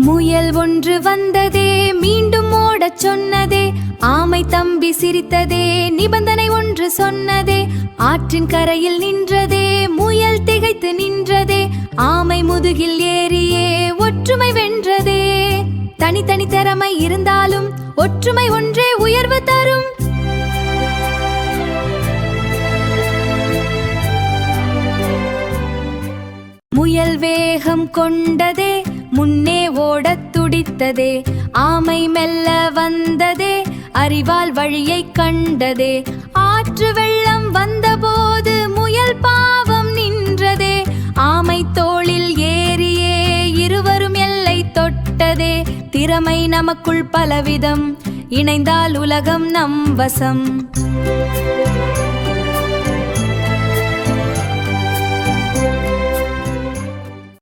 முயல் ஒன்று வந்ததே, மீண்டும் ஓடச் சொன்னதே. ஆமை தம்பி சிரித்ததே, நிபந்தனை ஒன்று சொன்னதே. ஆற்றின் கரையில் நின்றதே, முயல் திகைத்து நின்றதே. ஆமை முதுகில் ஏறியே ஒற்றுமை வென்றதே. தனித்தனி திறமை இருந்தாலும் ஒற்றுமை ஒன்றே உயர்வு தரும். முயல் வேகம் கொண்டதே, முன்னே ஓடத் துடித்ததே. ஆமை மெல்ல வந்ததே, அறிவால் வழியை கண்டதே. ஆற்று வெள்ளம் வந்தபோது முயல் பாவம் நின்றதே. ஆமை தோளில் ஏறியே இருவரும் எல்லை தொட்டதே. திறமை நமக்குள் பலவிதம், இணைந்தால் உலகம் நம் வசம்.